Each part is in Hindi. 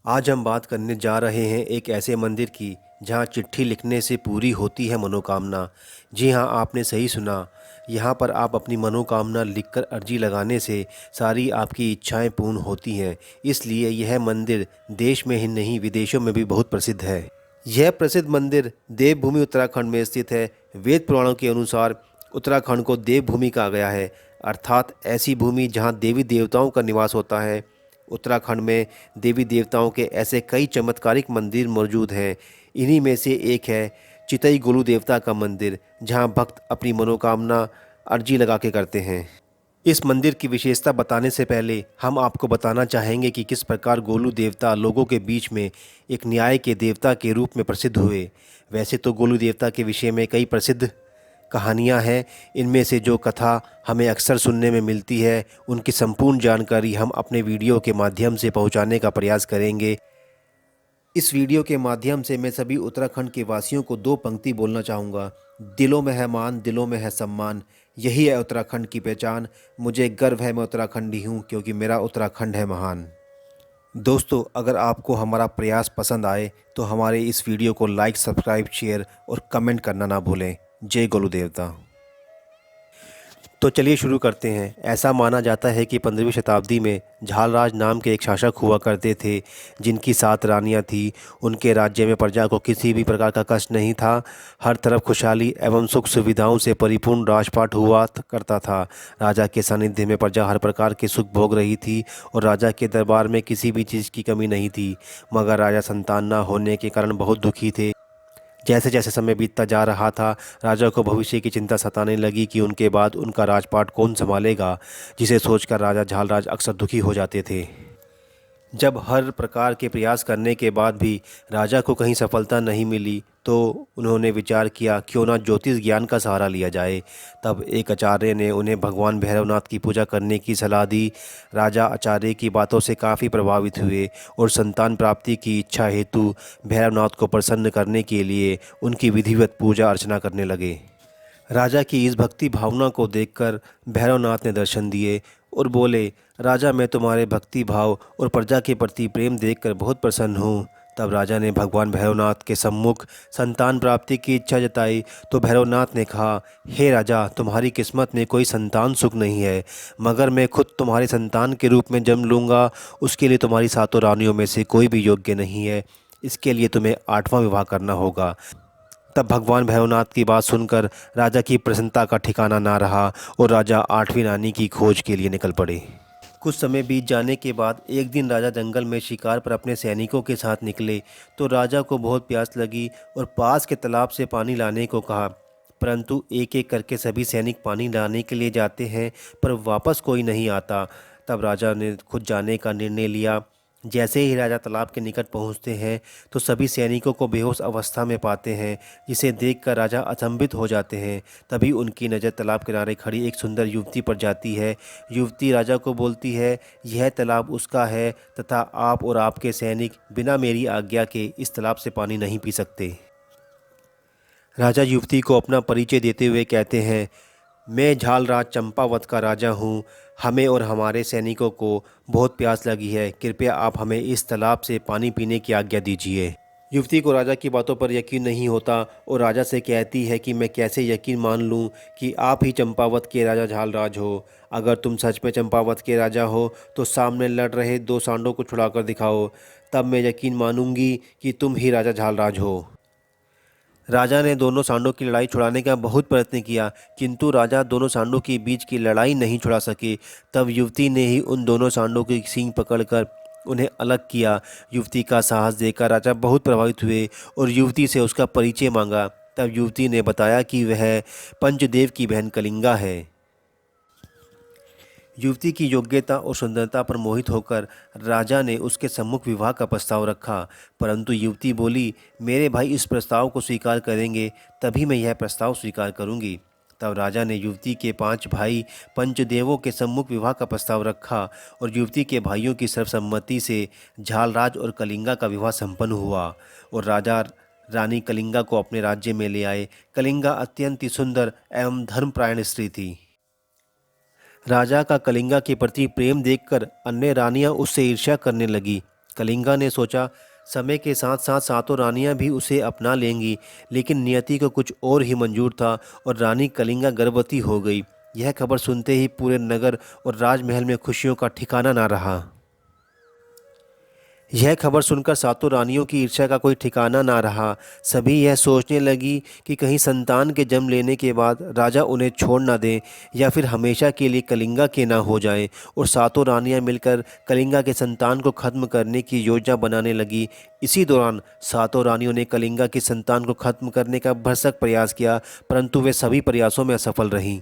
आज हम बात करने जा रहे हैं एक ऐसे मंदिर की जहां चिट्ठी लिखने से पूरी होती है मनोकामना। जी हां, आपने सही सुना। यहां पर आप अपनी मनोकामना लिखकर अर्जी लगाने से सारी आपकी इच्छाएं पूर्ण होती हैं। इसलिए यह मंदिर देश में ही नहीं विदेशों में भी बहुत प्रसिद्ध है। यह प्रसिद्ध मंदिर देवभूमि उत्तराखंड में स्थित है। वेद पुराणों के अनुसार उत्तराखंड को देवभूमि कहा गया है, अर्थात ऐसी भूमि जहां देवी देवताओं का निवास होता है। उत्तराखंड में देवी देवताओं के ऐसे कई चमत्कारिक मंदिर मौजूद हैं। इन्हीं में से एक है चितई गोलू देवता का मंदिर, जहां भक्त अपनी मनोकामना अर्जी लगा के करते हैं। इस मंदिर की विशेषता बताने से पहले हम आपको बताना चाहेंगे कि किस प्रकार गोलू देवता लोगों के बीच में एक न्याय के देवता के रूप में प्रसिद्ध हुए। वैसे तो गोलू देवता के विषय में कई प्रसिद्ध कहानियाँ हैं। इनमें से जो कथा हमें अक्सर सुनने में मिलती है, उनकी संपूर्ण जानकारी हम अपने वीडियो के माध्यम से पहुंचाने का प्रयास करेंगे। इस वीडियो के माध्यम से मैं सभी उत्तराखंड के वासियों को दो पंक्ति बोलना चाहूँगा। दिलों में है मान, दिलों में है सम्मान, यही है उत्तराखंड की पहचान। मुझे गर्व है, मैं उत्तराखंडी हूँ, क्योंकि मेरा उत्तराखंड है महान। दोस्तों, अगर आपको हमारा प्रयास पसंद आए तो हमारे इस वीडियो को लाइक, सब्सक्राइब, शेयर और कमेंट करना ना भूलें। जय गोलू देवता। तो चलिए शुरू करते हैं। ऐसा माना जाता है कि 15वीं शताब्दी में झालराज नाम के एक शासक हुआ करते थे, जिनकी 7 रानियां थीं। उनके राज्य में प्रजा को किसी भी प्रकार का कष्ट नहीं था। हर तरफ खुशहाली एवं सुख सुविधाओं से परिपूर्ण राजपाट हुआ करता था। राजा के सानिध्य में प्रजा हर प्रकार के सुख भोग रही थी और राजा के दरबार में किसी भी चीज़ की कमी नहीं थी। मगर राजा संतान न होने के कारण बहुत दुखी थे। जैसे जैसे समय बीतता जा रहा था, राजा को भविष्य की चिंता सताने लगी कि उनके बाद उनका राजपाट कौन संभालेगा, जिसे सोचकर राजा झालराज अक्सर दुखी हो जाते थे। जब हर प्रकार के प्रयास करने के बाद भी राजा को कहीं सफलता नहीं मिली, तो उन्होंने विचार किया क्यों ना ज्योतिष ज्ञान का सहारा लिया जाए। तब एक आचार्य ने उन्हें भगवान भैरवनाथ की पूजा करने की सलाह दी। राजा आचार्य की बातों से काफ़ी प्रभावित हुए और संतान प्राप्ति की इच्छा हेतु भैरवनाथ को प्रसन्न करने के लिए उनकी विधिवत पूजा अर्चना करने लगे। राजा की इस भक्ति भावना को देखकर भैरवनाथ ने दर्शन दिए और बोले, राजा, मैं तुम्हारे भक्ति भाव और प्रजा के प्रति प्रेम देखकर बहुत प्रसन्न हूँ। तब राजा ने भगवान भैरवनाथ के सम्मुख संतान प्राप्ति की इच्छा जताई तो भैरवनाथ ने कहा, हे राजा, तुम्हारी किस्मत में कोई संतान सुख नहीं है, मगर मैं खुद तुम्हारे संतान के रूप में जन्म लूँगा। उसके लिए तुम्हारी 7 रानियों में से कोई भी योग्य नहीं है। इसके लिए तुम्हें 8वां विवाह करना होगा। तब भगवान भैरवनाथ की बात सुनकर राजा की प्रसन्नता का ठिकाना ना रहा और राजा 8वीं रानी की खोज के लिए निकल पड़े। कुछ समय बीत जाने के बाद एक दिन राजा जंगल में शिकार पर अपने सैनिकों के साथ निकले तो राजा को बहुत प्यास लगी और पास के तालाब से पानी लाने को कहा। परंतु एक एक करके सभी सैनिक पानी लाने के लिए जाते हैं, पर वापस कोई नहीं आता। तब राजा ने खुद जाने का निर्णय लिया। जैसे ही राजा तालाब के निकट पहुंचते हैं तो सभी सैनिकों को बेहोश अवस्था में पाते हैं, जिसे देखकर राजा अचंभित हो जाते हैं। तभी उनकी नज़र तालाब किनारे खड़ी एक सुंदर युवती पर जाती है। युवती राजा को बोलती है, यह तालाब उसका है तथा आप और आपके सैनिक बिना मेरी आज्ञा के इस तालाब से पानी नहीं पी सकते। राजा युवती को अपना परिचय देते हुए कहते हैं, मैं झालराज चंपावत का राजा हूँ। हमें और हमारे सैनिकों को बहुत प्यास लगी है, कृपया आप हमें इस तालाब से पानी पीने की आज्ञा दीजिए। युवती को राजा की बातों पर यकीन नहीं होता और राजा से कहती है कि मैं कैसे यकीन मान लूँ कि आप ही चंपावत के राजा झालराज हो। अगर तुम सच में चंपावत के राजा हो तो सामने लड़ रहे 2 सांडों को छुड़ाकर दिखाओ, तब मैं यकीन मानूंगी कि तुम ही राजा झालराज हो। राजा ने दोनों सांडों की लड़ाई छुड़ाने का बहुत प्रयत्न किया, किंतु राजा दोनों सांडों के बीच की लड़ाई नहीं छुड़ा सके। तब युवती ने ही उन दोनों सांडों की सींग पकड़कर उन्हें अलग किया। युवती का साहस देखकर राजा बहुत प्रभावित हुए और युवती से उसका परिचय मांगा। तब युवती ने बताया कि वह पंचदेव की बहन कलिंगा है। युवती की योग्यता और सुंदरता पर मोहित होकर राजा ने उसके सम्मुख विवाह का प्रस्ताव रखा, परंतु युवती बोली, मेरे भाई इस प्रस्ताव को स्वीकार करेंगे तभी मैं यह प्रस्ताव स्वीकार करूंगी। तब राजा ने युवती के 5 भाई पंचदेवों के सम्मुख विवाह का प्रस्ताव रखा और युवती के भाइयों की सर्वसम्मति से झालराज और कलिंगा का विवाह संपन्न हुआ और राजा रानी कलिंगा को अपने राज्य में ले आए। कलिंगा अत्यंत ही सुंदर एवं धर्मपरायण स्त्री थी। राजा का कलिंगा के प्रति प्रेम देखकर अन्य रानियां उससे ईर्ष्या करने लगी। कलिंगा ने सोचा, समय के साथ साथ सातों रानियां भी उसे अपना लेंगी, लेकिन नियति को कुछ और ही मंजूर था और रानी कलिंगा गर्भवती हो गई। यह खबर सुनते ही पूरे नगर और राजमहल में खुशियों का ठिकाना ना रहा। यह खबर सुनकर सातों रानियों की ईर्ष्या का कोई ठिकाना ना रहा। सभी यह सोचने लगी कि कहीं संतान के जन्म लेने के बाद राजा उन्हें छोड़ ना दें या फिर हमेशा के लिए कलिंगा के ना हो जाएं। और सातों रानियां मिलकर कलिंगा के संतान को खत्म करने की योजना बनाने लगी। इसी दौरान सातों रानियों ने कलिंगा की संतान को खत्म करने का भरसक प्रयास किया, परंतु वे सभी प्रयासों में असफल रहीं।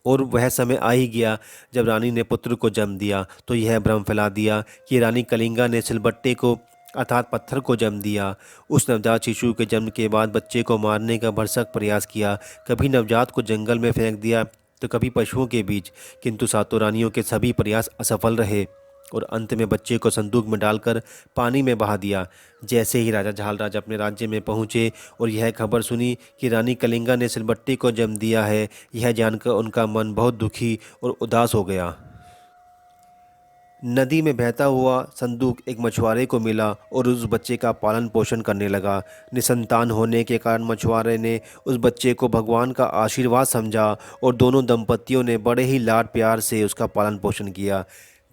और वह समय आ ही गया जब रानी ने पुत्र को जन्म दिया तो यह भ्रम फैला दिया कि रानी कलिंगा ने सिलबट्टे को अर्थात पत्थर को जन्म दिया। उस नवजात शिशु के जन्म के बाद बच्चे को मारने का भरसक प्रयास किया। कभी नवजात को जंगल में फेंक दिया तो कभी पशुओं के बीच, किंतु सातों रानियों के सभी प्रयास असफल रहे और अंत में बच्चे को संदूक में डालकर पानी में बहा दिया। जैसे ही राजा झालराज अपने राज्य में पहुंचे और यह खबर सुनी कि रानी कलिंगा ने सिलबट्टे को जन्म दिया है, यह जानकर उनका मन बहुत दुखी और उदास हो गया। नदी में बहता हुआ संदूक एक मछुआरे को मिला और उस बच्चे का पालन पोषण करने लगा। निसंतान होने के कारण मछुआरे ने उस बच्चे को भगवान का आशीर्वाद समझा और दोनों दंपतियों ने बड़े ही लाड प्यार से उसका पालन पोषण किया।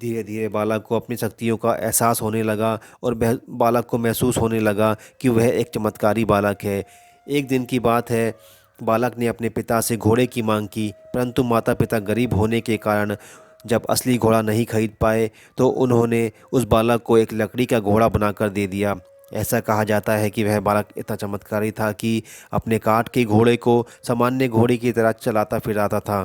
धीरे धीरे बालक को अपनी शक्तियों का एहसास होने लगा और बालक को महसूस होने लगा कि वह एक चमत्कारी बालक है। एक दिन की बात है, बालक ने अपने पिता से घोड़े की मांग की, परंतु माता पिता गरीब होने के कारण जब असली घोड़ा नहीं खरीद पाए तो उन्होंने उस बालक को एक लकड़ी का घोड़ा बनाकर दे दिया। ऐसा कहा जाता है कि वह बालक इतना चमत्कारी था कि अपने काठ के घोड़े को सामान्य घोड़े की तरह चलाता फिराता था।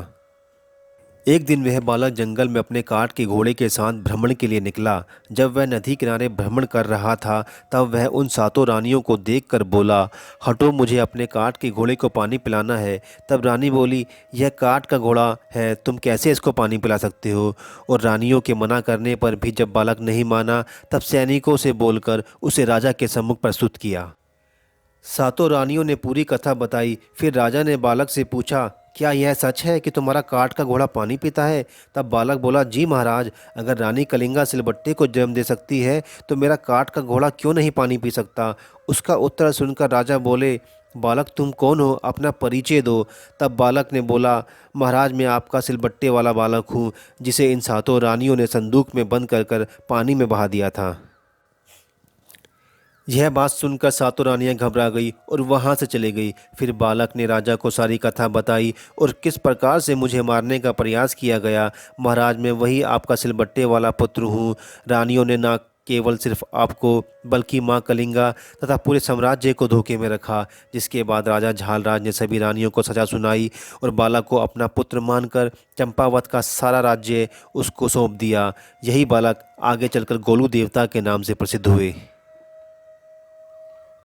एक दिन वह बालक जंगल में अपने काठ के घोड़े के साथ भ्रमण के लिए निकला। जब वह नदी किनारे भ्रमण कर रहा था तब वह उन सातों रानियों को देखकर बोला, हटो, मुझे अपने काठ के घोड़े को पानी पिलाना है। तब रानी बोली, यह काठ का घोड़ा है, तुम कैसे इसको पानी पिला सकते हो। और रानियों के मना करने पर भी जब बालक नहीं माना तब सैनिकों से बोलकर उसे राजा के सम्मुख प्रस्तुत किया। सातों रानियों ने पूरी कथा बताई। फिर राजा ने बालक से पूछा, क्या यह सच है कि तुम्हारा काठ का घोड़ा पानी पीता है। तब बालक बोला, जी महाराज, अगर रानी कलिंगा सिलबट्टे को जन्म दे सकती है तो मेरा काठ का घोड़ा क्यों नहीं पानी पी सकता। उसका उत्तर सुनकर राजा बोले, बालक तुम कौन हो, अपना परिचय दो। तब बालक ने बोला, महाराज मैं आपका सिलबट्टे वाला बालक हूँ जिसे इन सातों रानियों ने संदूक में बंद कर पानी में बहा दिया था। यह बात सुनकर सातों रानियां घबरा गई और वहां से चली गई। फिर बालक ने राजा को सारी कथा बताई और किस प्रकार से मुझे मारने का प्रयास किया गया। महाराज मैं वही आपका सिलबट्टे वाला पुत्र हूँ। रानियों ने ना केवल सिर्फ आपको बल्कि माँ कलिंगा तथा पूरे साम्राज्य को धोखे में रखा। जिसके बाद राजा झालराज ने सभी रानियों को सजा सुनाई और बालक को अपना पुत्र मानकर चंपावत का सारा राज्य उसको सौंप दिया। यही बालक आगे चलकर गोलू देवता के नाम से प्रसिद्ध हुए।